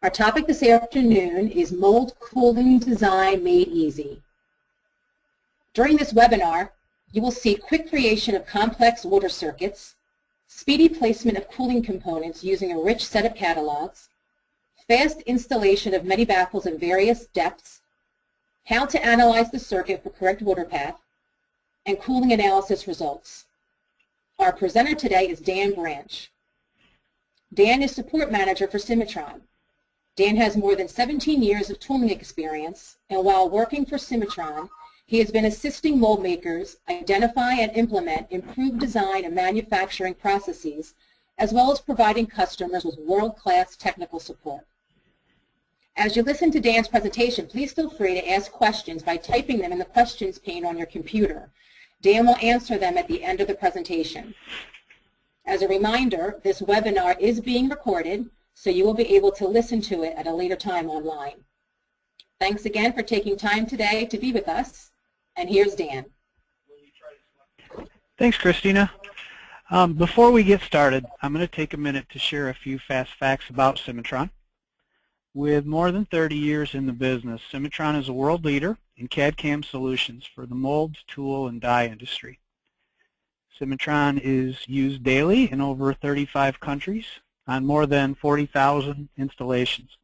Our topic this afternoon is mold cooling design made easy. During this webinar, you will see quick creation of complex water circuits, speedy placement of cooling components using a rich set of catalogs, fast installation of many baffles of various depths, how to analyze the circuit for correct water path, and cooling analysis results. Our presenter today is Dan Branch. Dan is support manager for Cimatron. Dan has more than 17 years of tooling experience, and while working for Cimatron, he has been assisting mold makers identify and implement improved design and manufacturing processes, as well as providing customers with world-class technical support. As you listen to Dan's presentation, please feel free to ask questions by typing them in the questions pane on your computer. Dan will answer them at the end of the presentation. As a reminder, this webinar is being recorded, so you will be able to listen to it at a later time online. Thanks again for taking time today to be with us, and here's Dan. Thanks, Christina. Before we get started, I'm going to take a minute to share a few fast facts about Cimatron. With more than 30 years in the business, Cimatron is a world leader in CAD/CAM solutions for the mold, tool, and die industry. Cimatron is used daily in over 35 countries on more than 40,000 installations.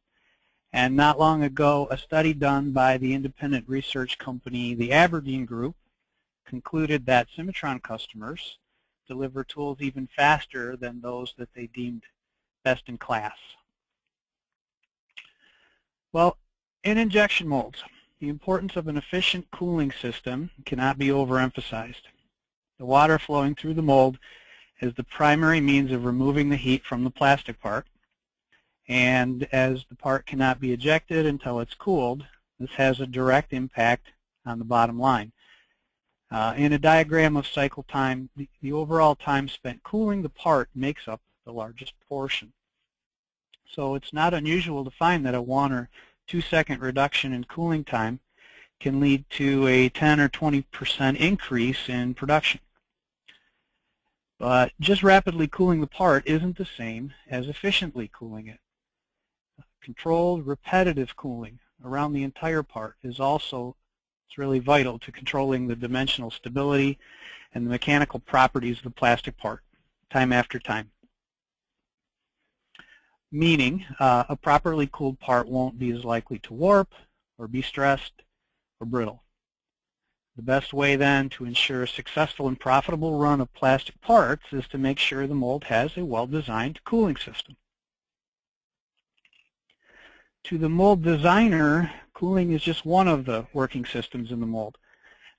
And not long ago, a study done by the independent research company, the Aberdeen Group, concluded that Cimatron customers deliver tools even faster than those that they deemed best in class. Well, in injection molds, the importance of an efficient cooling system cannot be overemphasized. The water flowing through the mold is the primary means of removing the heat from the plastic part, and as the part cannot be ejected until it's cooled, this has a direct impact on the bottom line. In a diagram of cycle time, the overall time spent cooling the part makes up the largest portion. So it's not unusual to find that a 1 or 2 second reduction in cooling time can lead to a 10 or 20% increase in production. But just rapidly cooling the part isn't the same as efficiently cooling it. Controlled, repetitive cooling around the entire part is also really vital to controlling the dimensional stability and the mechanical properties of the plastic part time after time. Meaning, a properly cooled part won't be as likely to warp or be stressed or brittle. The best way then to ensure a successful and profitable run of plastic parts is to make sure the mold has a well-designed cooling system. To the mold designer, cooling is just one of the working systems in the mold.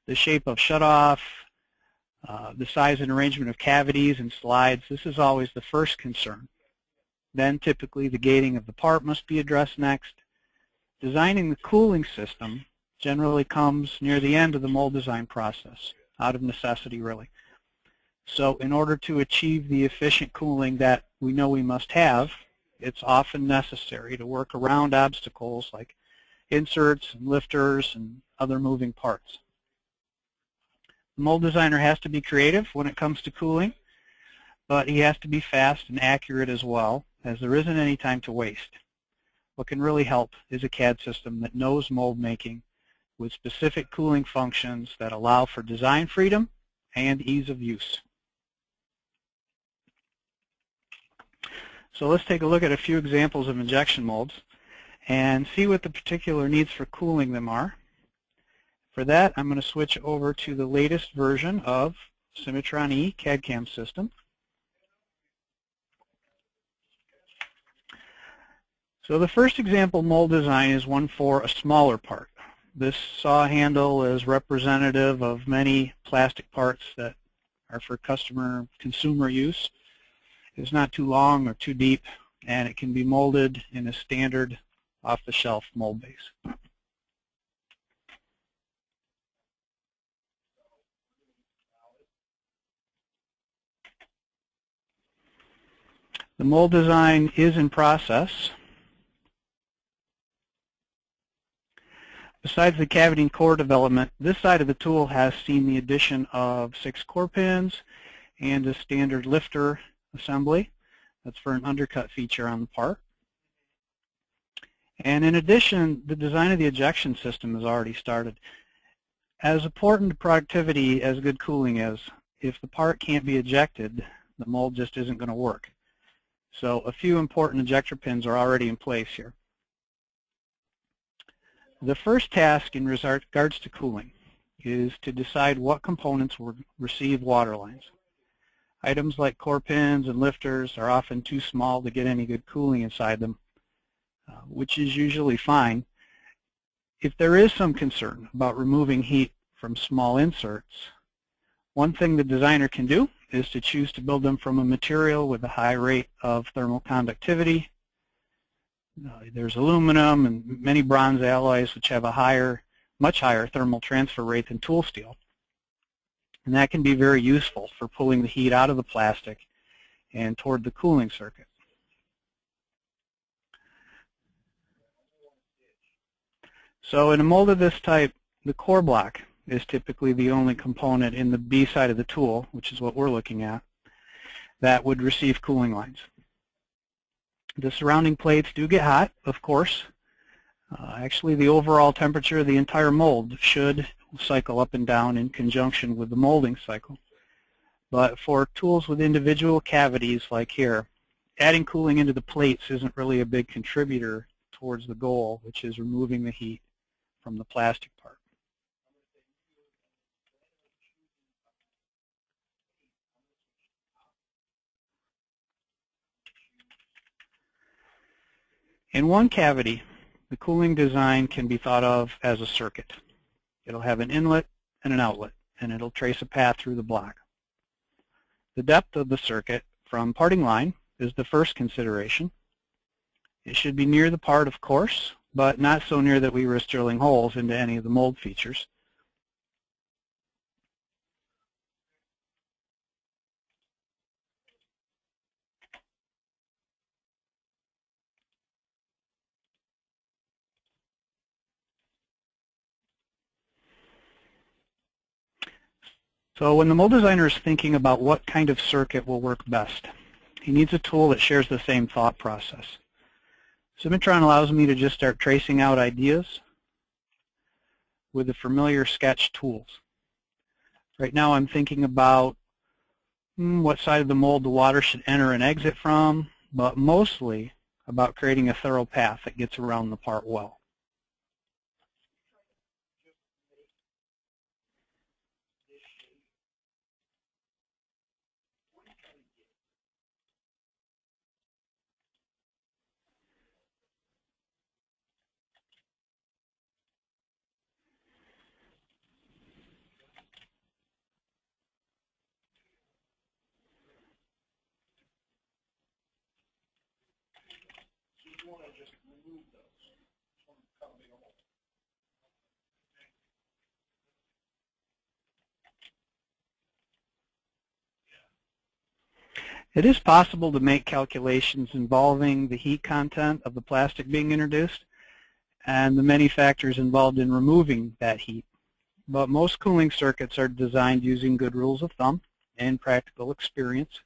The shape of shutoff, the size and arrangement of cavities and slides, this is always the first concern. Then typically the gating of the part must be addressed next. Designing the cooling system generally comes near the end of the mold design process, out of necessity really. So in order to achieve the efficient cooling that we know we must have, it's often necessary to work around obstacles like inserts and lifters and other moving parts. The mold designer has to be creative when it comes to cooling, but he has to be fast and accurate as well, as there isn't any time to waste. What can really help is a CAD system that knows mold making with specific cooling functions that allow for design freedom and ease of use. So let's take a look at a few examples of injection molds and see what the particular needs for cooling them are. For that, I'm going to switch over to the latest version of CimatronE CAD/CAM system. So the first example mold design is one for a smaller part. This saw handle is representative of many plastic parts that are for consumer use. It's not too long or too deep, and it can be molded in a standard off-the-shelf mold base. The mold design is in process. Besides the cavity and core development, this side of the tool has seen the addition of 6 core pins and a standard lifter assembly. That's for an undercut feature on the part. And in addition, the design of the ejection system has already started. As important to productivity as good cooling is, if the part can't be ejected, the mold just isn't going to work. So a few important ejector pins are already in place here. The first task in regards to cooling is to decide what components will receive water lines. Items like core pins and lifters are often too small to get any good cooling inside them, which is usually fine. If there is some concern about removing heat from small inserts, one thing the designer can do is to choose to build them from a material with a high rate of thermal conductivity. There's aluminum and many bronze alloys which have a much higher thermal transfer rate than tool steel. And that can be very useful for pulling the heat out of the plastic and toward the cooling circuit. So in a mold of this type, the core block is typically the only component in the B side of the tool, which is what we're looking at, that would receive cooling lines. The surrounding plates do get hot, of course. Actually, the overall temperature of the entire mold should cycle up and down in conjunction with the molding cycle. But for tools with individual cavities like here, adding cooling into the plates isn't really a big contributor towards the goal, which is removing the heat from the plastic part. In one cavity, the cooling design can be thought of as a circuit. It'll have an inlet and an outlet, and it'll trace a path through the block. The depth of the circuit from parting line is the first consideration. It should be near the part, of course, but not so near that we risk drilling holes into any of the mold features. So when the mold designer is thinking about what kind of circuit will work best, he needs a tool that shares the same thought process. Cimatron allows me to just start tracing out ideas with the familiar sketch tools. Right now I'm thinking about what side of the mold the water should enter and exit from, but mostly about creating a thorough path that gets around the part well. It is possible to make calculations involving the heat content of the plastic being introduced and the many factors involved in removing that heat. But most cooling circuits are designed using good rules of thumb and practical experience.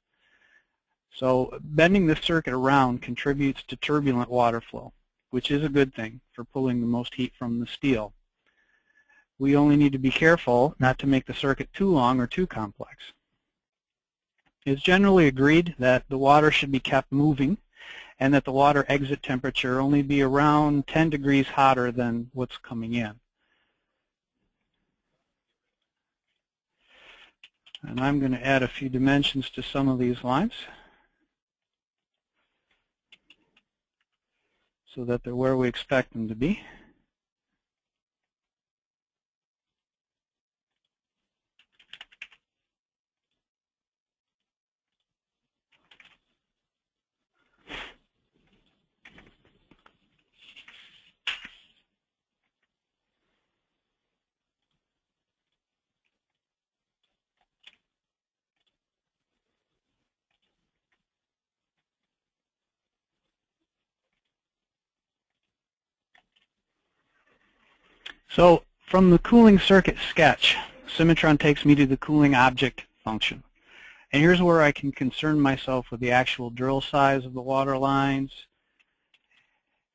So bending the circuit around contributes to turbulent water flow, which is a good thing for pulling the most heat from the steel. We only need to be careful not to make the circuit too long or too complex. It's generally agreed that the water should be kept moving and that the water exit temperature only be around 10 degrees hotter than what's coming in. And I'm going to add a few dimensions to some of these lines so that they're where we expect them to be. So from the cooling circuit sketch, Cimatron takes me to the cooling object function. And here's where I can concern myself with the actual drill size of the water lines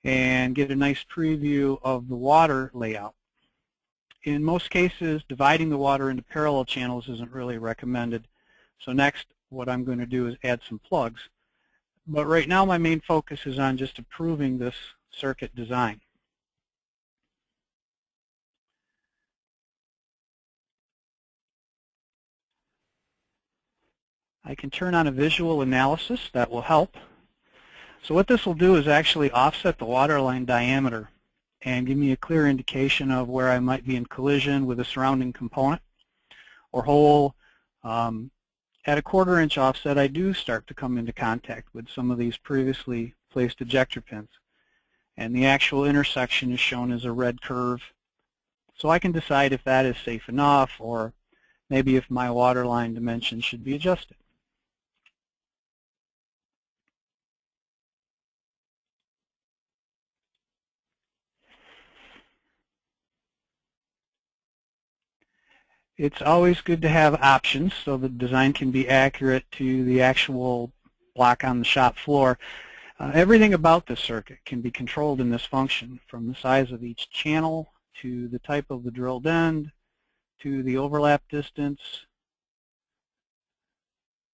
and get a nice preview of the water layout. In most cases, dividing the water into parallel channels isn't really recommended. So next, what I'm going to do is add some plugs. But right now, my main focus is on just improving this circuit design. I can turn on a visual analysis. That will help. So what this will do is actually offset the water line diameter and give me a clear indication of where I might be in collision with a surrounding component or hole. At a 1/4 inch offset, I do start to come into contact with some of these previously placed ejector pins. And the actual intersection is shown as a red curve. So I can decide if that is safe enough, or maybe if my water line dimensions should be adjusted. It's always good to have options so the design can be accurate to the actual block on the shop floor. Everything about this circuit can be controlled in this function, from the size of each channel to the type of the drilled end to the overlap distance.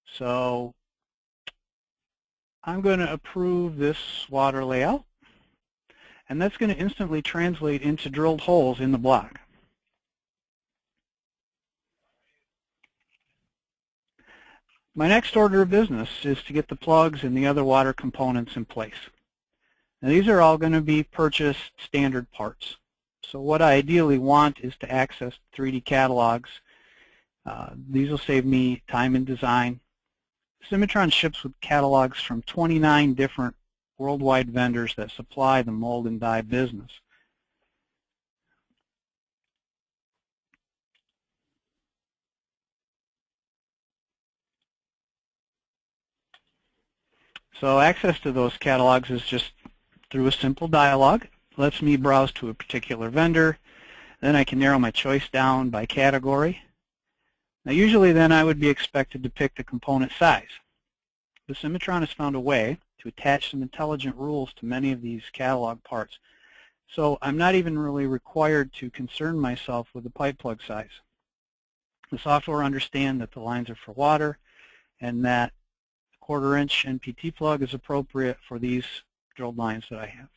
So I'm going to approve this water layout, and that's going to instantly translate into drilled holes in the block. My next order of business is to get the plugs and the other water components in place. Now, these are all going to be purchased standard parts. So what I ideally want is to access 3D catalogs. These will save me time in design. Cimatron ships with catalogs from 29 different worldwide vendors that supply the mold and die business. So access to those catalogs is just through a simple dialog. It lets me browse to a particular vendor. Then I can narrow my choice down by category. Now usually then I would be expected to pick the component size. But Cimatron has found a way to attach some intelligent rules to many of these catalog parts. So I'm not even really required to concern myself with the pipe plug size. The software understands that the lines are for water and that 1/4 inch NPT plug is appropriate for these drilled lines that I have.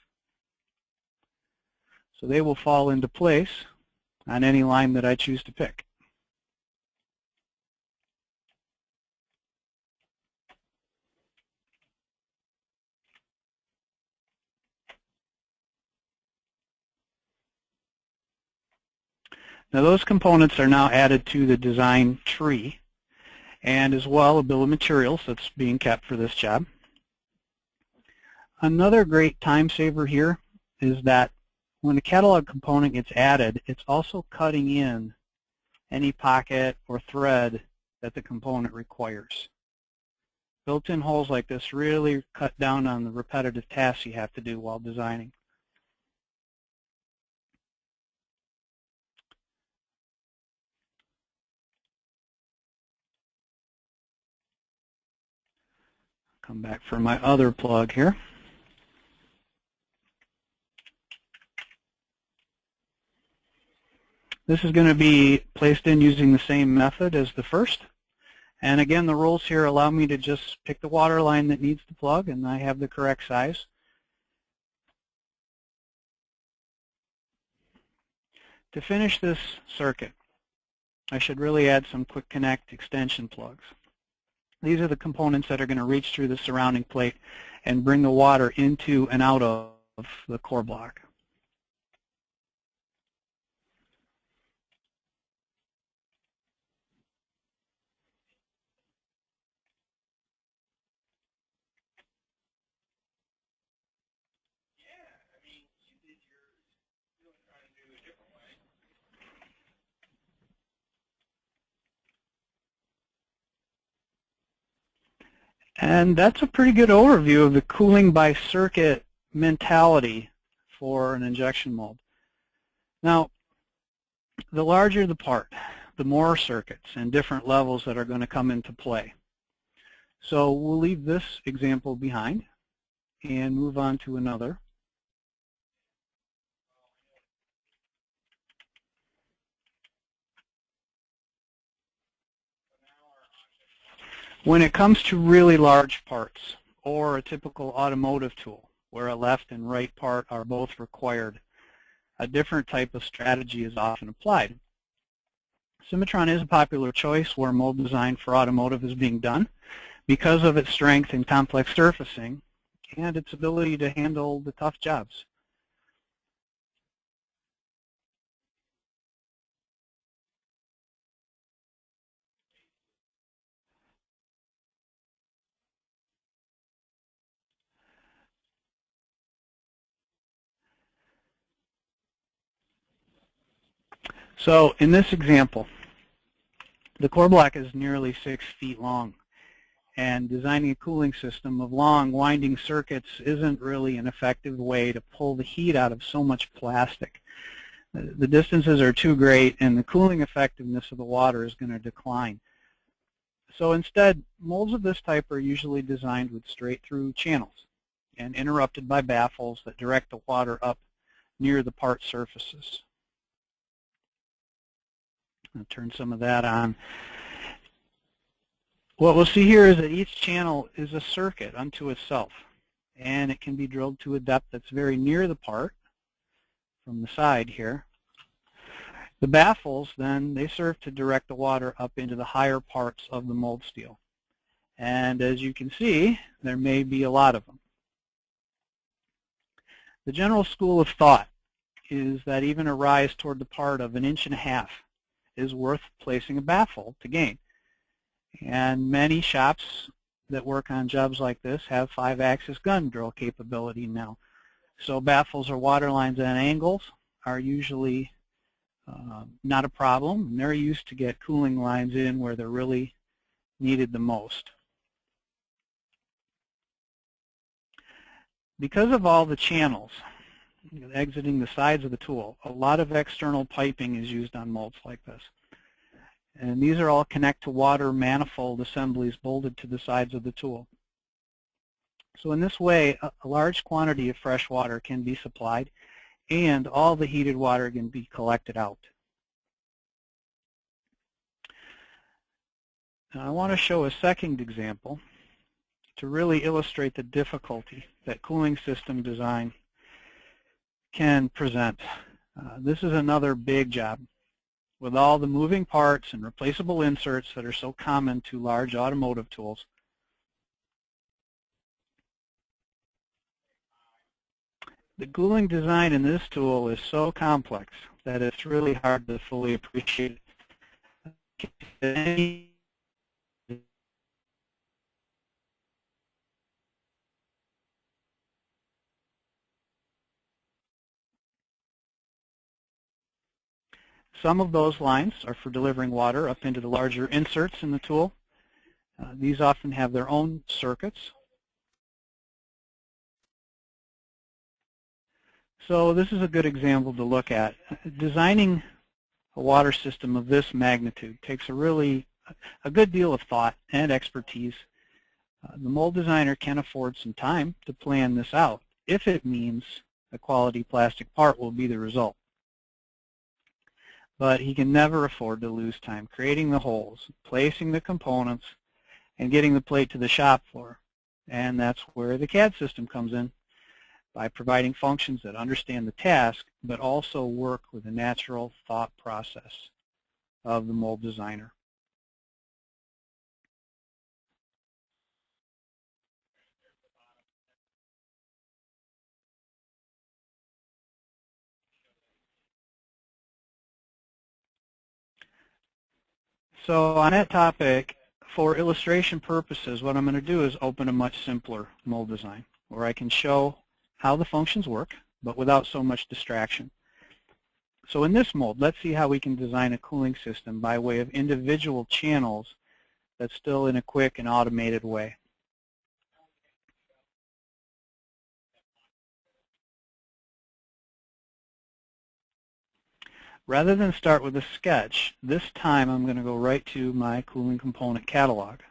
So they will fall into place on any line that I choose to pick. Now those components are now added to the design tree, and as well a bill of materials that's being kept for this job. Another great time saver here is that when a catalog component gets added, it's also cutting in any pocket or thread that the component requires. Built-in holes like this really cut down on the repetitive tasks you have to do while designing. Come back for my other plug here. This is going to be placed in using the same method as the first. And again, the rules here allow me to just pick the water line that needs the plug, and I have the correct size. To finish this circuit, I should really add some quick connect extension plugs. These are the components that are going to reach through the surrounding plate and bring the water into and out of the core block. And that's a pretty good overview of the cooling by circuit mentality for an injection mold. Now, the larger the part, the more circuits and different levels that are going to come into play. So we'll leave this example behind and move on to another. When it comes to really large parts, or a typical automotive tool, where a left and right part are both required, a different type of strategy is often applied. Cimatron is a popular choice where mold design for automotive is being done because of its strength in complex surfacing and its ability to handle the tough jobs. So in this example, the core block is nearly 6 feet long, and designing a cooling system of long winding circuits isn't really an effective way to pull the heat out of so much plastic. The distances are too great, and the cooling effectiveness of the water is going to decline. So instead, molds of this type are usually designed with straight-through channels and interrupted by baffles that direct the water up near the part surfaces. I'll turn some of that on. What we'll see here is that each channel is a circuit unto itself, and it can be drilled to a depth that's very near the part from the side here. The baffles, then, they serve to direct the water up into the higher parts of the mold steel. And as you can see, there may be a lot of them. The general school of thought is that even a rise toward the part of 1.5 inches is worth placing a baffle to gain. And many shops that work on jobs like this have 5-axis gun drill capability now. So baffles or water lines at angles are usually not a problem, and they're used to get cooling lines in where they're really needed the most. Because of all the channels exiting the sides of the tool, a lot of external piping is used on molds like this. And these are all connect to water manifold assemblies bolted to the sides of the tool. So in this way, a large quantity of fresh water can be supplied, and all the heated water can be collected out. Now I want to show a second example to really illustrate the difficulty that cooling system design can present. This is another big job with all the moving parts and replaceable inserts that are so common to large automotive tools. The cooling design in this tool is so complex that it's really hard to fully appreciate it. Some of those lines are for delivering water up into the larger inserts in the tool. These often have their own circuits. So this is a good example to look at. Designing a water system of this magnitude takes a good deal of thought and expertise. The mold designer can afford some time to plan this out if it means a quality plastic part will be the result. But he can never afford to lose time creating the holes, placing the components, and getting the plate to the shop floor. And that's where the CAD system comes in, by providing functions that understand the task, but also work with the natural thought process of the mold designer. So on that topic, for illustration purposes, what I'm going to do is open a much simpler mold design where I can show how the functions work, but without so much distraction. So in this mold, let's see how we can design a cooling system by way of individual channels that's still in a quick and automated way. Rather than start with a sketch, this time I'm going to go right to my cooling component catalog.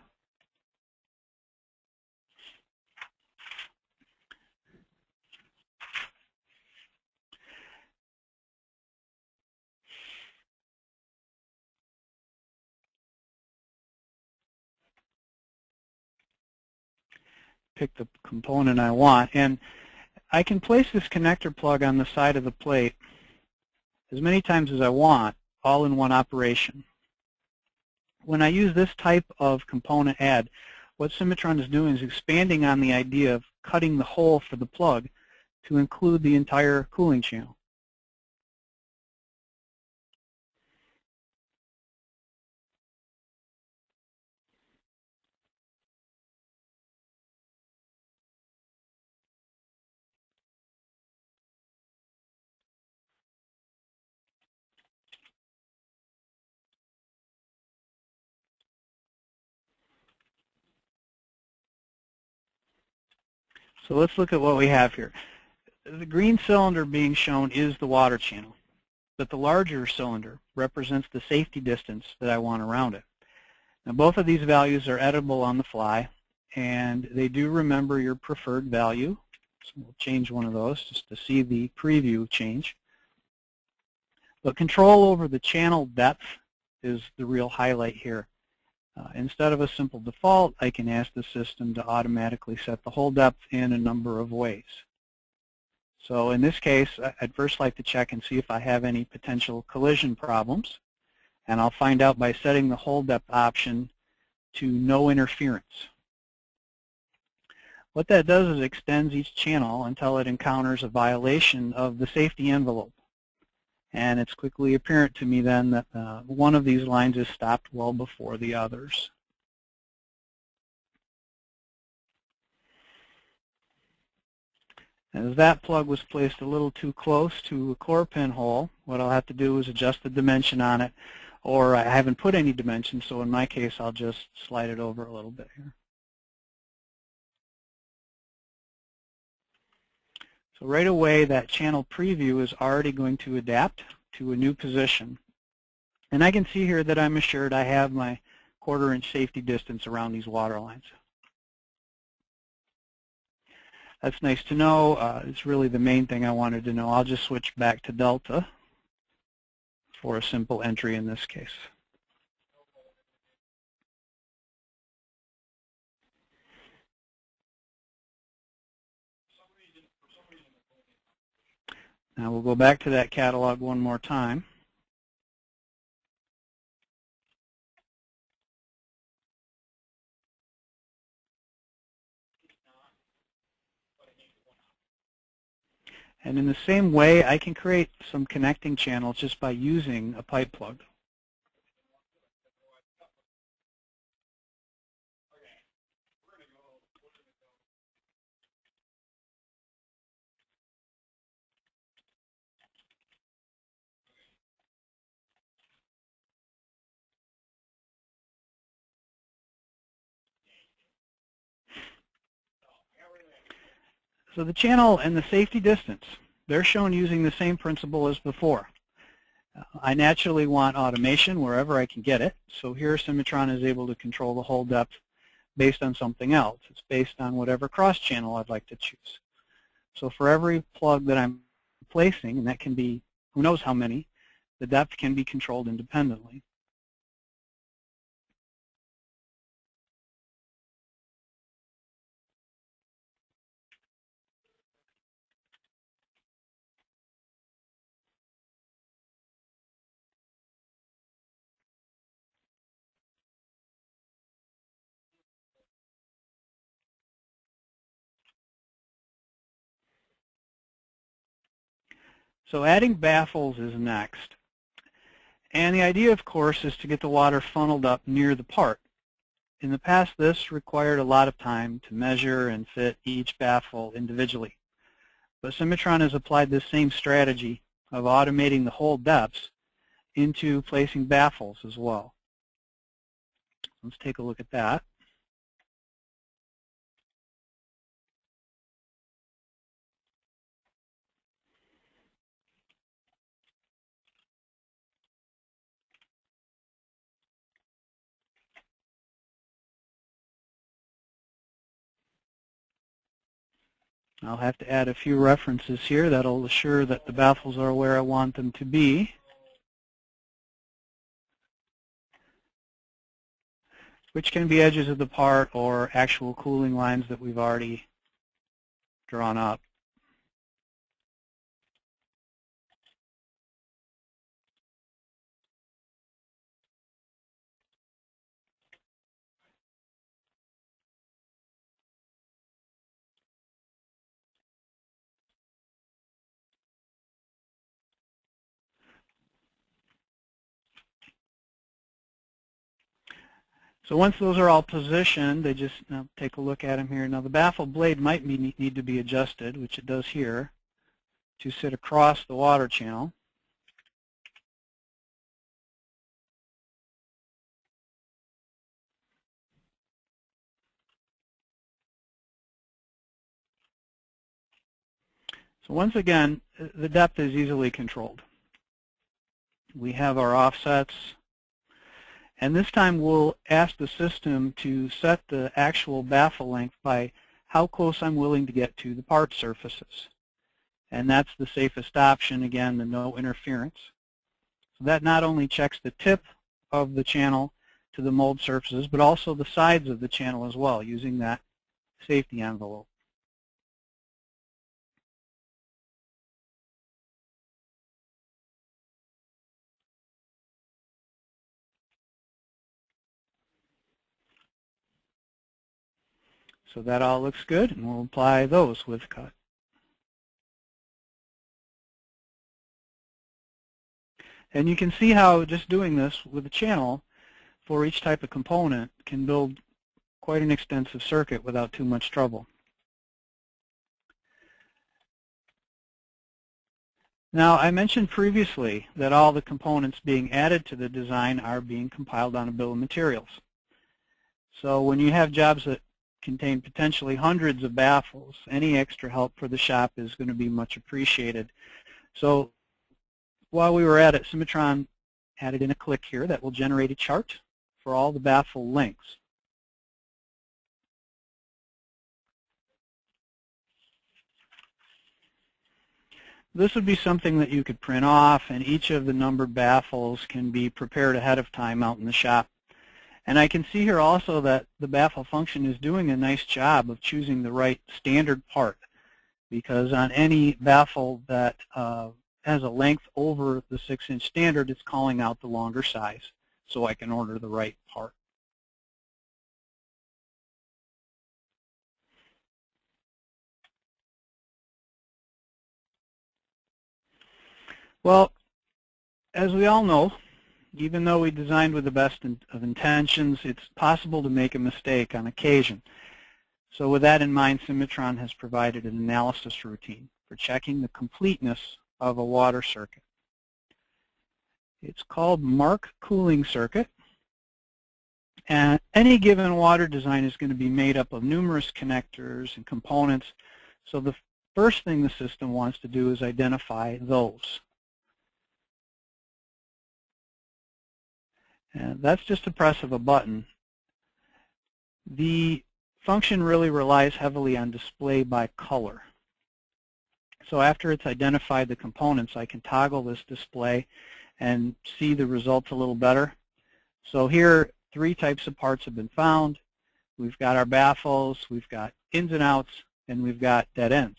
pick the component I want. And I can place this connector plug on the side of the plate as many times as I want, all in one operation. When I use this type of component add, what Cimatron is doing is expanding on the idea of cutting the hole for the plug to include the entire cooling channel. So let's look at what we have here. The green cylinder being shown is the water channel, but the larger cylinder represents the safety distance that I want around it. Now both of these values are editable on the fly, and they do remember your preferred value. So we'll change one of those just to see the preview change. But control over the channel depth is the real highlight here. Instead of a simple default, I can ask the system to automatically set the hole depth in a number of ways. So in this case, I'd first like to check and see if I have any potential collision problems. And I'll find out by setting the hole depth option to no interference. What that does is extends each channel until it encounters a violation of the safety envelope. And it's quickly apparent to me then that one of these lines is stopped well before the others. As that plug was placed a little too close to a core pin hole, what I'll have to do is adjust the dimension on it, or I haven't put any dimension, so in my case I'll just slide it over a little bit here. So right away that channel preview is already going to adapt to a new position. And I can see here that I'm assured I have my 1/4 inch safety distance around these water lines. That's nice to know. It's really the main thing I wanted to know. I'll just switch back to Delta for a simple entry in this case. Now we'll go back to that catalog one more time. And in the same way, I can create some connecting channels just by using a pipe plug. So the channel and the safety distance, they're shown using the same principle as before. I naturally want automation wherever I can get it. So here Cimatron is able to control the hole depth based on something else. It's based on whatever cross channel I'd like to choose. So for every plug that I'm placing, and that can be who knows how many, the depth can be controlled independently. So adding baffles is next. And the idea, of course, is to get the water funneled up near the part. In the past, this required a lot of time to measure and fit each baffle individually. But Cimatron has applied this same strategy of automating the hole depths into placing baffles as well. Let's take a look at that. I'll have to add a few references here that'll assure that the baffles are where I want them to be. which can be edges of the part or actual cooling lines that we've already drawn up. So once those are all positioned, they just now take a look at them here. Now the baffle blade might need to be adjusted, which it does here, to sit across the water channel. So once again, the depth is easily controlled. We have our offsets. And this time we'll ask the system to set the actual baffle length by how close I'm willing to get to the part surfaces. And that's the safest option, again, the no interference. So that not only checks the tip of the channel to the mold surfaces, but also the sides of the channel as well, using that safety envelope. So that all looks good, and we'll apply those with cut. And you can see how just doing this with the channel for each type of component can build quite an extensive circuit without too much trouble. Now, I mentioned previously that all the components being added to the design are being compiled on a bill of materials. So when you have jobs that contain potentially hundreds of baffles, any extra help for the shop is going to be much appreciated. So while we were at it, Cimatron added in a click here that will generate a chart for all the baffle lengths. This would be something that you could print off, and each of the numbered baffles can be prepared ahead of time out in the shop. And I can see here also that the baffle function is doing a nice job of choosing the right standard part, because on any baffle that has a length over the 6-inch standard, it's calling out the longer size, so I can order the right part. Well, as we all know, even though we designed with the best of intentions, it's possible to make a mistake on occasion. So with that in mind, Cimatron has provided an analysis routine for checking the completeness of a water circuit. It's called Mark Cooling Circuit. And any given water design is going to be made up of numerous connectors and components. So the first thing the system wants to do is identify those. And that's just a press of a button. The function really relies heavily on display by color. So after it's identified the components, I can toggle this display and see the results a little better. So here, 3 types of parts have been found. We've got our baffles, we've got ins and outs, and we've got dead ends.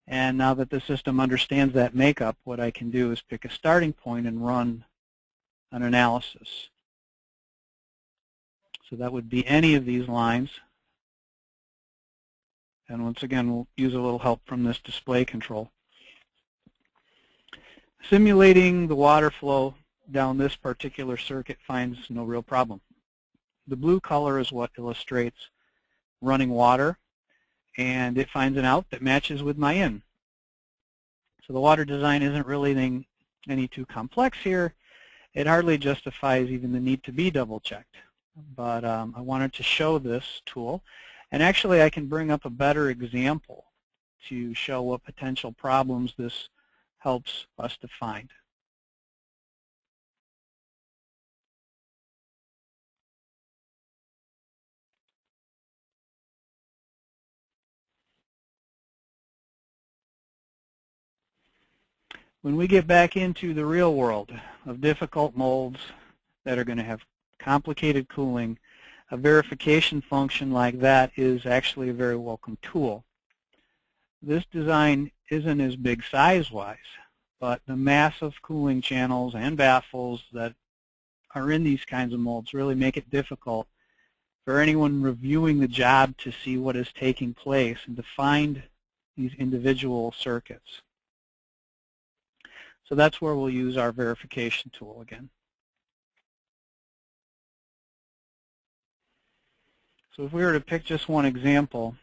And now that the system understands that makeup, what I can do is pick a starting point and run an analysis. So that would be any of these lines. And once again, we'll use a little help from this display control. Simulating the water flow down this particular circuit finds no real problem. The blue color is what illustrates running water, and it finds an out that matches with my in. So the water design isn't really any too complex here. It hardly justifies even the need to be double-checked. But I wanted to show this tool. And actually, I can bring up a better example to show what potential problems this helps us to find. When we get back into the real world of difficult molds that are going to have complicated cooling, a verification function like that is actually a very welcome tool. This design isn't as big size-wise, but the massive cooling channels and baffles that are in these kinds of molds really make it difficult for anyone reviewing the job to see what is taking place and to find these individual circuits. So that's where we'll use our verification tool again. So if we were to pick just one example,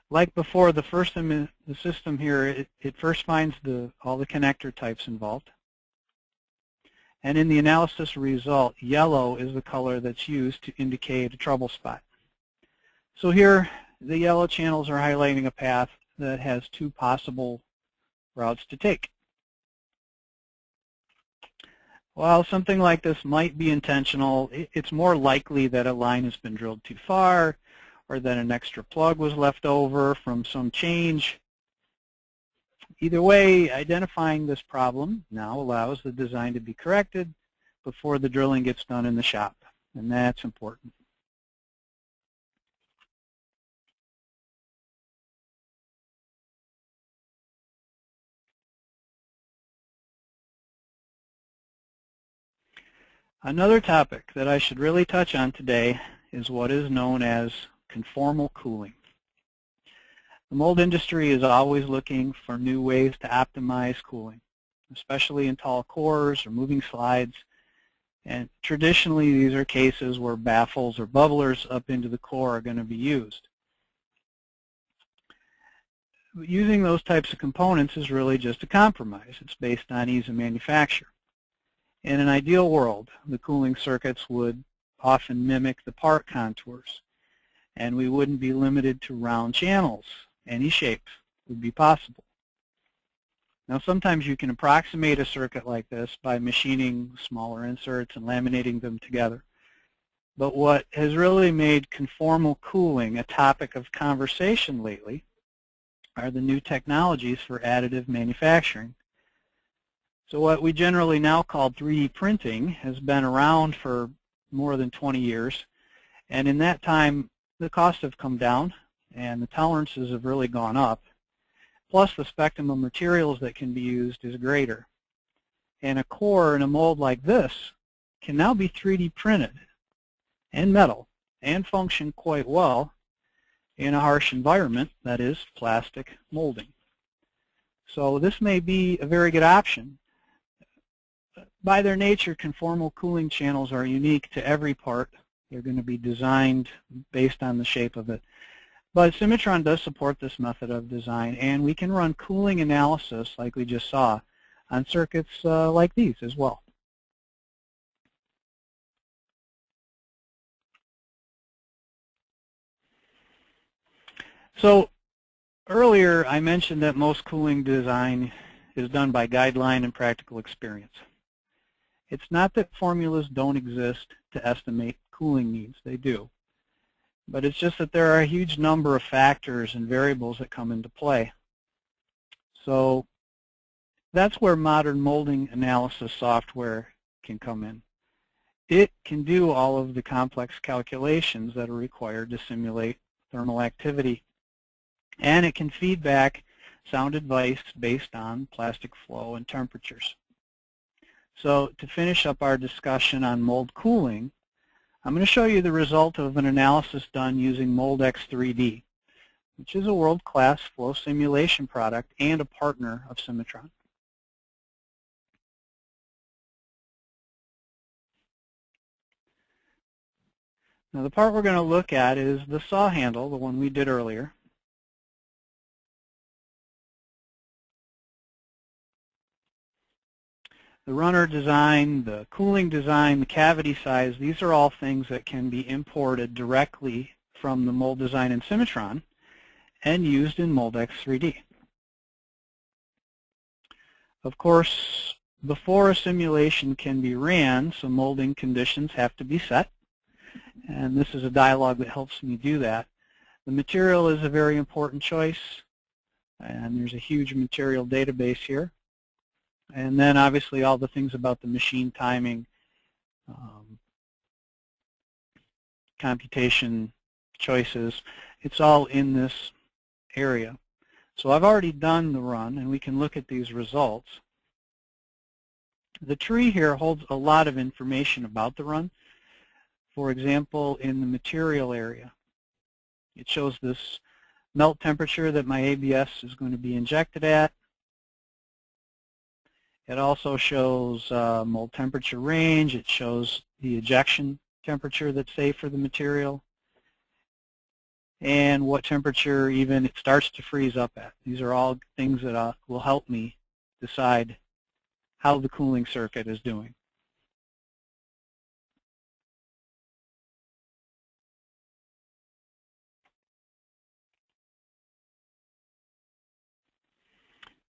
like before, the system here, it first finds all the connector types involved. And in the analysis result, yellow is the color that's used to indicate a trouble spot. So here, the yellow channels are highlighting a path that has two possible routes to take. While something like this might be intentional, it's more likely that a line has been drilled too far, or that an extra plug was left over from some change. Either way, identifying this problem now allows the design to be corrected before the drilling gets done in the shop, and that's important. Another topic that I should really touch on today is what is known as conformal cooling. The mold industry is always looking for new ways to optimize cooling, especially in tall cores or moving slides. And traditionally, these are cases where baffles or bubblers up into the core are going to be used. Using those types of components is really just a compromise. It's based on ease of manufacture. In an ideal world, the cooling circuits would often mimic the part contours, and we wouldn't be limited to round channels. Any shape would be possible. Now, sometimes you can approximate a circuit like this by machining smaller inserts and laminating them together. But what has really made conformal cooling a topic of conversation lately are the new technologies for additive manufacturing. So what we generally now call 3D printing has been around for more than 20 years, and in that time the costs have come down and the tolerances have really gone up. Plus the spectrum of materials that can be used is greater. And a core in a mold like this can now be 3D printed and metal and function quite well in a harsh environment, that is plastic molding. So this may be a very good option. By their nature, conformal cooling channels are unique to every part. They're going to be designed based on the shape of it. But Cimatron does support this method of design, and we can run cooling analysis, like we just saw, on circuits like these as well. So earlier I mentioned that most cooling design is done by guideline and practical experience. It's not that formulas don't exist to estimate cooling needs. They do. But it's just that there are a huge number of factors and variables that come into play. So that's where modern molding analysis software can come in. It can do all of the complex calculations that are required to simulate thermal activity. And it can feed back sound advice based on plastic flow and temperatures. So to finish up our discussion on mold cooling, I'm going to show you the result of an analysis done using MoldX3D, which is a world-class flow simulation product and a partner of Cimatron. Now the part we're going to look at is the saw handle, the one we did earlier. The runner design, the cooling design, the cavity size, these are all things that can be imported directly from the mold design in Cimatron and used in MoldX3D. Of course, before a simulation can be ran, some molding conditions have to be set. And this is a dialog that helps me do that. The material is a very important choice, and there's a huge material database here. And then obviously all the things about the machine timing, computation choices. It's all in this area. So I've already done the run, and we can look at these results. The tree here holds a lot of information about the run. For example, in the material area, it shows this melt temperature that my ABS is going to be injected at. It also shows mold temperature range. It shows the ejection temperature that's safe for the material, and what temperature even it starts to freeze up at. These are all things that will help me decide how the cooling circuit is doing.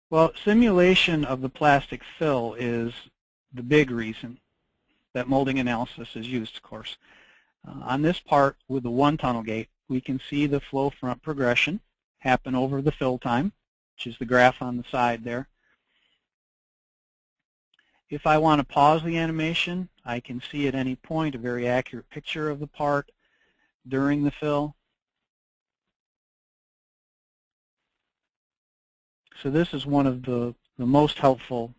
Well, simulation of the plastic fill is the big reason that molding analysis is used, of course. On this part with the one-tunnel gate, we can see the flow front progression happen over the fill time, which is the graph on the side there. If I want to pause the animation, I can see at any point a very accurate picture of the part during the fill. So this is one of the most helpful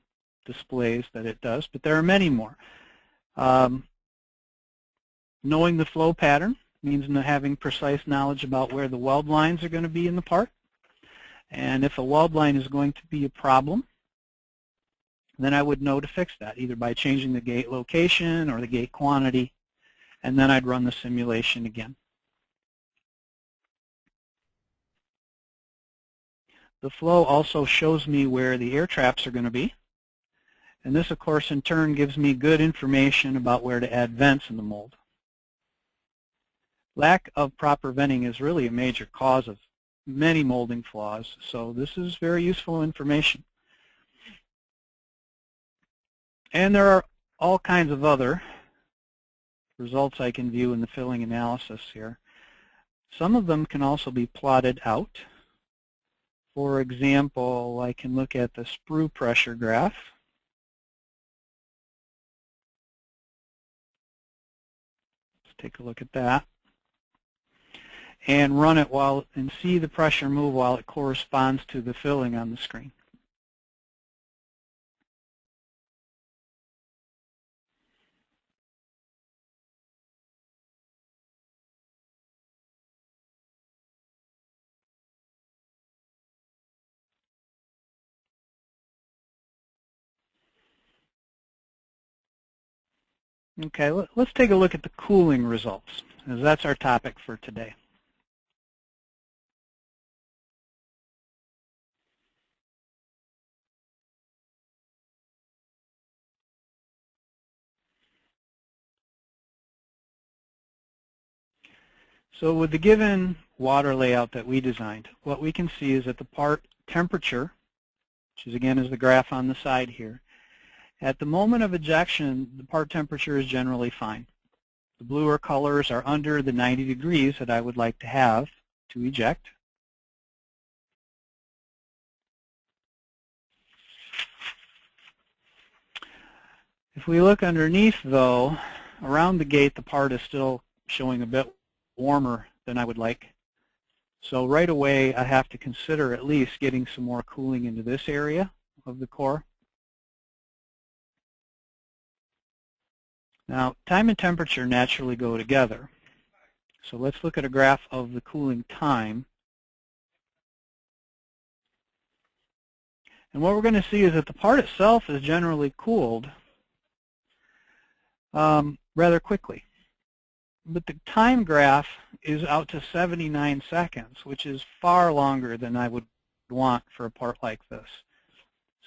displays that it does, but there are many more. Knowing the flow pattern means having precise knowledge about where the weld lines are going to be in the part. And if a weld line is going to be a problem, then I would know to fix that, either by changing the gate location or the gate quantity, and then I'd run the simulation again. The flow also shows me where the air traps are going to be, and this, of course, in turn gives me good information about where to add vents in the mold. Lack of proper venting is really a major cause of many molding flaws, so this is very useful information. And there are all kinds of other results I can view in the filling analysis here. Some of them can also be plotted out. For example, I can look at the sprue pressure graph. Let's take a look at that. And run it and see the pressure move while it corresponds to the filling on the screen. Okay, let's take a look at the cooling results, as that's our topic for today. So with the given water layout that we designed, what we can see is that the part temperature, which is again is the graph on the side here, at the moment of ejection, the part temperature is generally fine. The bluer colors are under the 90 degrees that I would like to have to eject. If we look underneath, though, around the gate, the part is still showing a bit warmer than I would like. So right away, I have to consider at least getting some more cooling into this area of the core. Now, time and temperature naturally go together. So let's look at a graph of the cooling time. And what we're going to see is that the part itself is generally cooled rather quickly. But the time graph is out to 79 seconds, which is far longer than I would want for a part like this.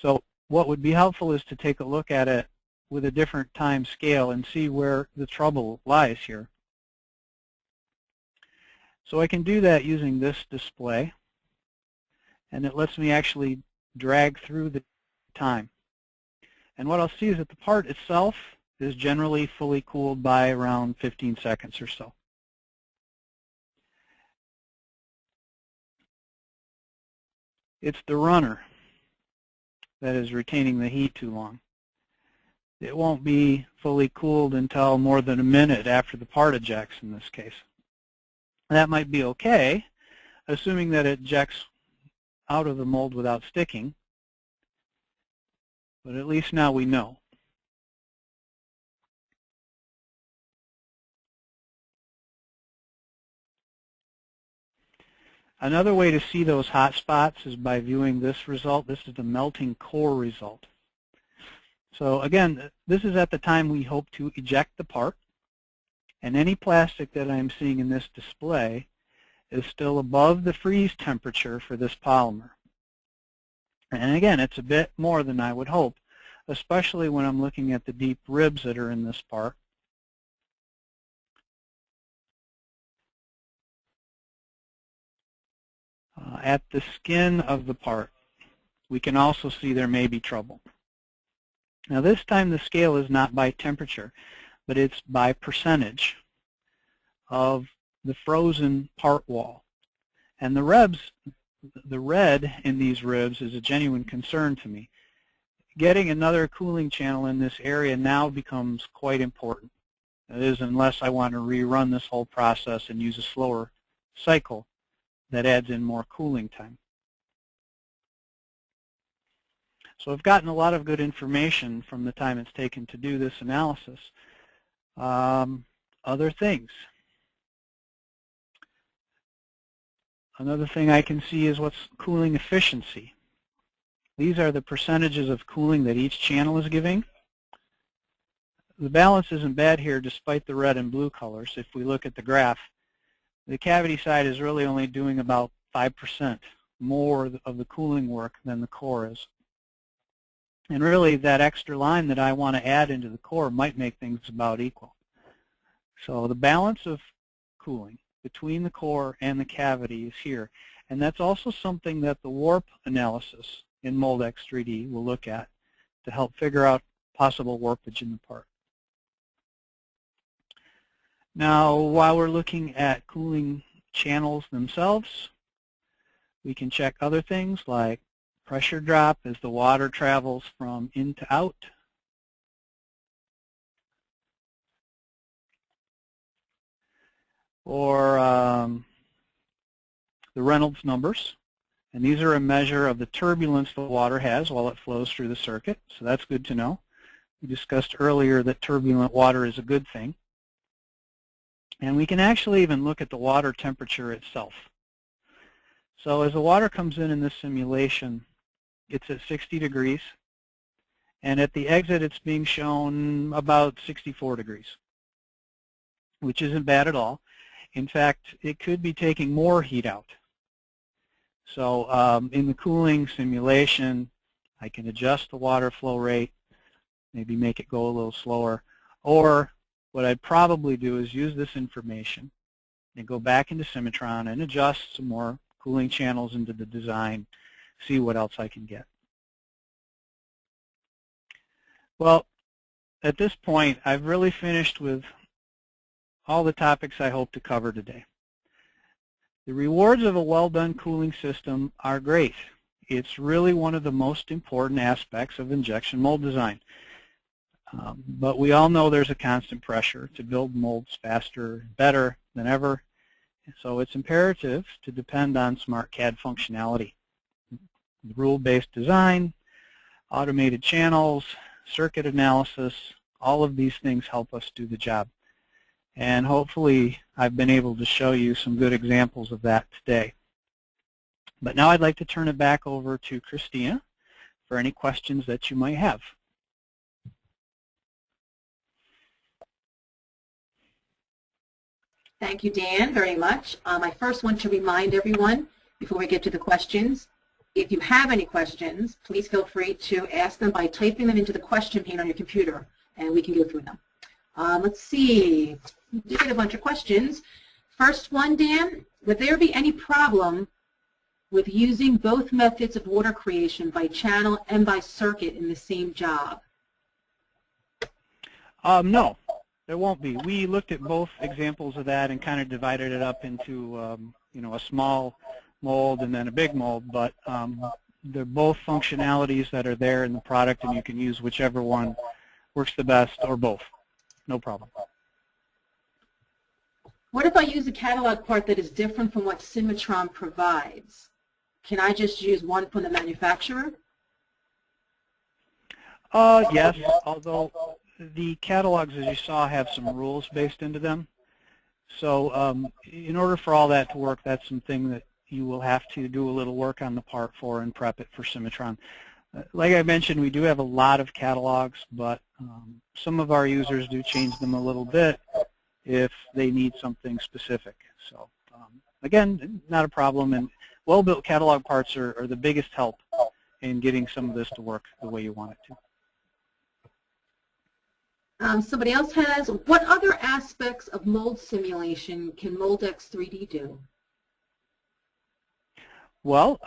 So what would be helpful is to take a look at it with a different time scale and see where the trouble lies here. So I can do that using this display, and it lets me actually drag through the time. And what I'll see is that the part itself is generally fully cooled by around 15 seconds or so. It's the runner that is retaining the heat too long. it won't be fully cooled until more than a minute after the part ejects in this case. That might be okay, assuming that it ejects out of the mold without sticking, but at least now we know. Another way to see those hot spots is by viewing this result. This is the melting core result. So again, this is at the time we hope to eject the part, and any plastic that I'm seeing in this display is still above the freeze temperature for this polymer. And again, it's a bit more than I would hope, especially when I'm looking at the deep ribs that are in this part. At the skin of the part, we can also see there may be trouble. Now this time the scale is not by temperature, but it's by percentage of the frozen part wall. And the red in these ribs is a genuine concern to me. Getting another cooling channel in this area now becomes quite important. That is, unless I want to rerun this whole process and use a slower cycle that adds in more cooling time. So I've gotten a lot of good information from the time it's taken to do this analysis. Other things. Another thing I can see is what's cooling efficiency. These are the percentages of cooling that each channel is giving. The balance isn't bad here despite the red and blue colors. If we look at the graph, the cavity side is really only doing about 5% more of the cooling work than the core is. And really that extra line that I want to add into the core might make things about equal. So the balance of cooling between the core and the cavity is here. And that's also something that the warp analysis in MoldX 3D will look at to help figure out possible warpage in the part. Now, while we're looking at cooling channels themselves, we can check other things like pressure drop as the water travels from in to out. Or the Reynolds numbers. And these are a measure of the turbulence the water has while it flows through the circuit. So that's good to know. We discussed earlier that turbulent water is a good thing. And we can actually even look at the water temperature itself. So as the water comes in this simulation, it's at 60 degrees. And at the exit, it's being shown about 64 degrees, which isn't bad at all. In fact, it could be taking more heat out. So in the cooling simulation, I can adjust the water flow rate, maybe make it go a little slower. Or what I'd probably do is use this information and go back into Cimatron and adjust some more cooling channels into the design, see what else I can get. Well, at this point, I've really finished with all the topics I hope to cover today. The rewards of a well-done cooling system are great. It's really one of the most important aspects of injection mold design. But we all know there's a constant pressure to build molds faster, better than ever. So it's imperative to depend on smart CAD functionality. Rule-based design, automated channels, circuit analysis, all of these things help us do the job. And hopefully I've been able to show you some good examples of that today. But now I'd like to turn it back over to Christina for any questions that you might have. Thank you, Dan, very much. I first want to remind everyone, before we get to the questions, if you have any questions, please feel free to ask them by typing them into the question pane on your computer, and we can go through them. Let's see. We did get a bunch of questions. First one, Dan, would there be any problem with using both methods of water creation by channel and by circuit in the same job? No, there won't be. We looked at both examples of that and kind of divided it up into you know, a small mold and then a big mold, but they're both functionalities that are there in the product, and you can use whichever one works the best, or both. No problem. What if I use a catalog part that is different from what Cimatron provides? Can I just use one from the manufacturer? Yes, although the catalogs, as you saw, have some rules based into them. So in order for all that to work, that's something that you will have to do a little work on the part for and prep it for Cimatron. Like I mentioned, we do have a lot of catalogs, but some of our users do change them a little bit if they need something specific. So again, not a problem, and well-built catalog parts are the biggest help in getting some of this to work the way you want it to. Somebody else has, what other aspects of mold simulation can Moldex 3D do? Well,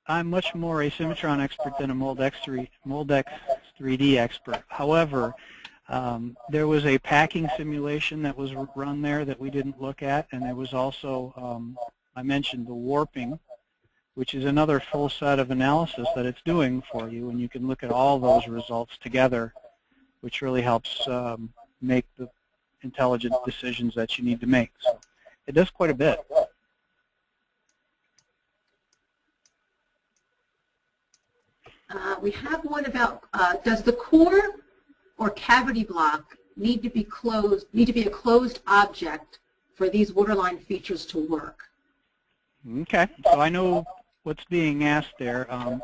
I'm much more a Cimatron expert than a Moldex 3D expert. However, there was a packing simulation that was run there that we didn't look at, and there was also, I mentioned the warping, which is another full set of analysis that it's doing for you, and you can look at all those results together, which really helps make the intelligent decisions that you need to make. So it does quite a bit. We have one about, does the core or cavity block need to be a closed object for these waterline features to work? Okay, so I know what's being asked there. A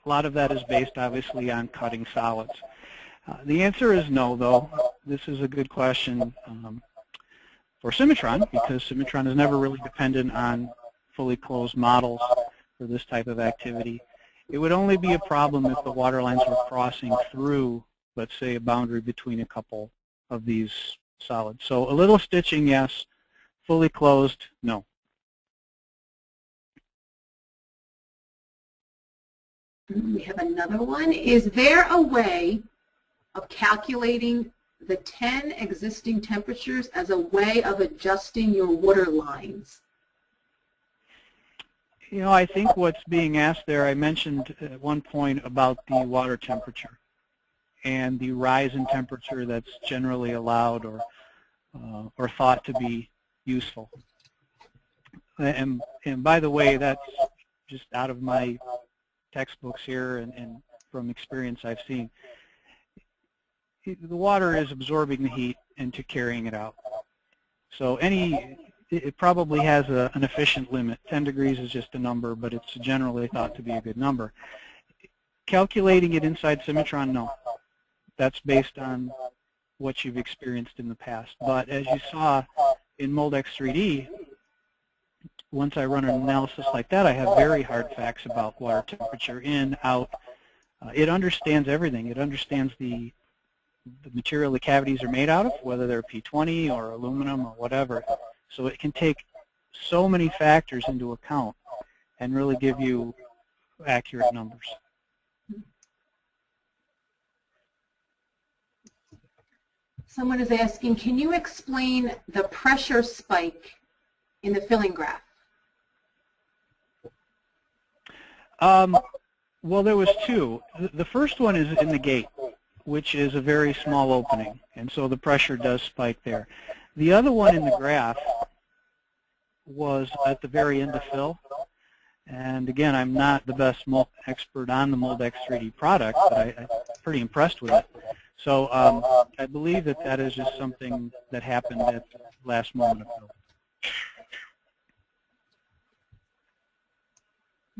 lot of that is based, obviously, on cutting solids. The answer is no, though. This is a good question for Cimatron, because Cimatron is never really dependent on fully closed models for this type of activity. It would only be a problem if the water lines were crossing through, let's say, a boundary between a couple of these solids. So a little stitching, yes. Fully closed, no. We have another one. Is there a way of calculating the 10 existing temperatures as a way of adjusting your water lines? You know, I think what's being asked there, I mentioned at one point about the water temperature and the rise in temperature that's generally allowed or thought to be useful. And by the way, that's just out of my textbooks here and from experience I've seen. The water is absorbing the heat into carrying it out. So it probably has an efficient limit. 10 degrees is just a number, but it's generally thought to be a good number. Calculating it inside Cimatron, no. That's based on what you've experienced in the past. But as you saw in Moldex 3D, once I run an analysis like that, I have very hard facts about water temperature, in, out. It understands everything. It understands the material the cavities are made out of, whether they're P20 or aluminum or whatever. So it can take so many factors into account and really give you accurate numbers. Someone is asking, can you explain the pressure spike in the filling graph? Well, there was two. The first one is in the gate, which is a very small opening, and so the pressure does spike there. The other one in the graph was at the very end of fill, and again, I'm not the best expert on the Moldex 3D product, but I'm pretty impressed with it. So I believe that is just something that happened at the last moment of fill.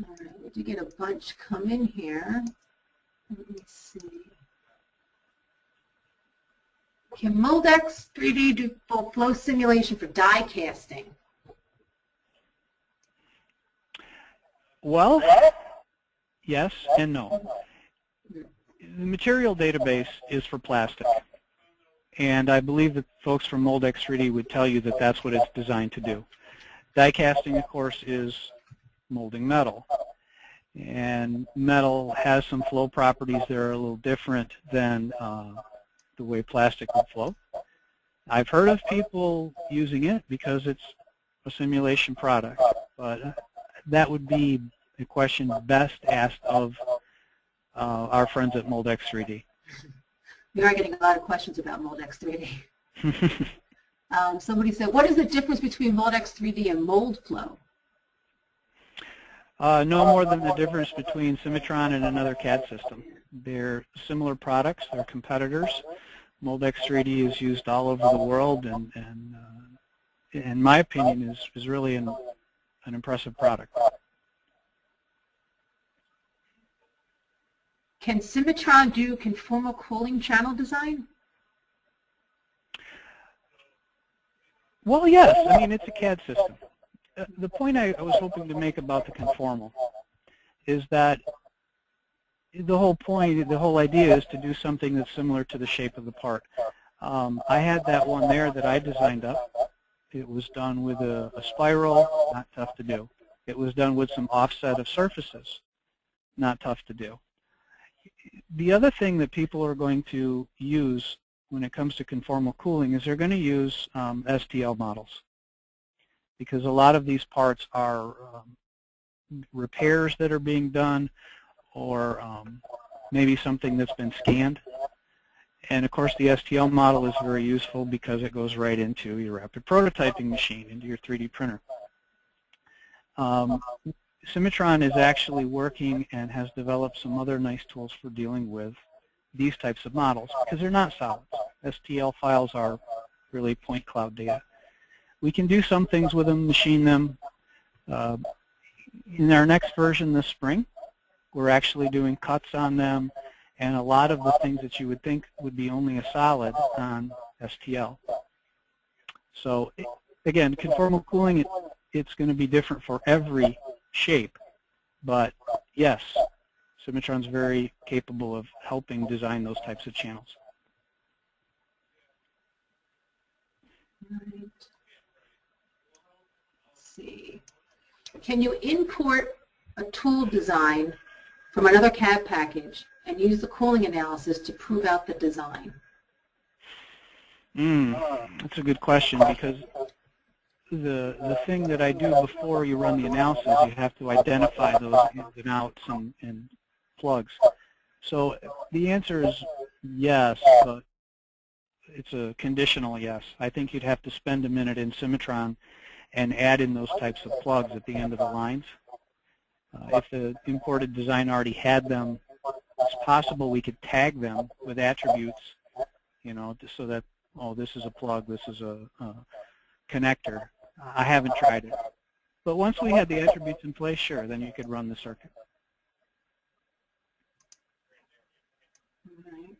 All right, we did get a bunch come in here. Let me see. Can Moldex 3D do full flow simulation for die casting? Well, yes and no. The material database is for plastic, and I believe that folks from Moldex 3D would tell you that that's what it's designed to do. Die casting, of course, is molding metal, and metal has some flow properties that are a little different than the way plastic would flow. I've heard of people using it because it's a simulation product, but that would be a question best asked of our friends at Moldex 3D. We are getting a lot of questions about Moldex 3D. Somebody said, what is the difference between Moldex 3D and mold flow? No more than the difference between Cimatron and another CAD system. They're similar products. They're competitors. Moldex 3D is used all over the world, and in my opinion, is really an impressive product. Can Cimatron do conformal cooling channel design? Well, yes. I mean, it's a CAD system. The point I was hoping to make about the conformal is that the whole point, the whole idea is to do something that's similar to the shape of the part. I had that one there that I designed up. It was done with a spiral, not tough to do. It was done with some offset of surfaces, not tough to do. The other thing that people are going to use when it comes to conformal cooling is they're going to use STL models, because a lot of these parts are repairs that are being done, or maybe something that's been scanned. And of course the STL model is very useful because it goes right into your rapid prototyping machine, into your 3D printer. Cimatron is actually working and has developed some other nice tools for dealing with these types of models, because they're not solids. STL files are really point cloud data. We can do some things with them, machine them. In our next version this spring, we're actually doing cuts on them, and a lot of the things that you would think would be only a solid on STL. So again, conformal cooling, it's going to be different for every shape, but yes, Cimatron's very capable of helping design those types of channels. Right. Let's see. Can you import a tool design from another CAD package and use the cooling analysis to prove out the design? That's a good question, because the thing that I do before you run the analysis, you have to identify those ins and outs and plugs. So the answer is yes, but it's a conditional yes. I think you'd have to spend a minute in Cimatron and add in those types of plugs at the end of the lines. If the imported design already had them, it's possible we could tag them with attributes, you know, so that, oh, this is a plug, this is a connector. I haven't tried it. But once we had the attributes in place, sure, then you could run the circuit. Right.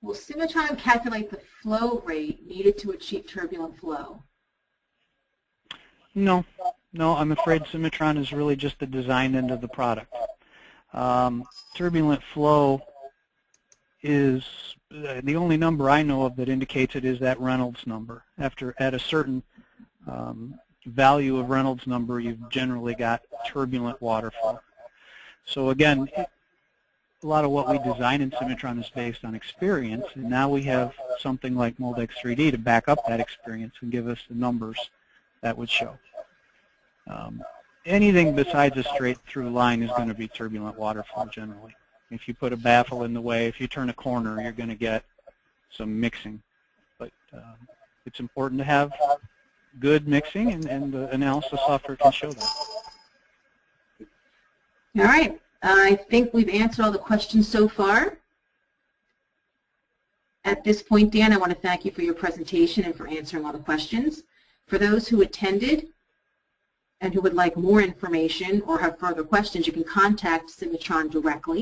Will Cimatron calculate the flow rate needed to achieve turbulent flow? No, I'm afraid Cimatron is really just the design end of the product. Turbulent flow is the only number I know of that indicates it is that Reynolds number. At a certain value of Reynolds number, you've generally got turbulent water flow. So again, a lot of what we design in Cimatron is based on experience, and now we have something like Moldex 3D to back up that experience and give us the numbers that would show. Anything besides a straight through line is going to be turbulent water flow generally. If you put a baffle in the way, if you turn a corner, you're going to get some mixing. But it's important to have good mixing, and the analysis software can show that. All right. I think we've answered all the questions so far. At this point, Dan, I want to thank you for your presentation and for answering all the questions. For those who attended and who would like more information or have further questions, you can contact Cimatron directly.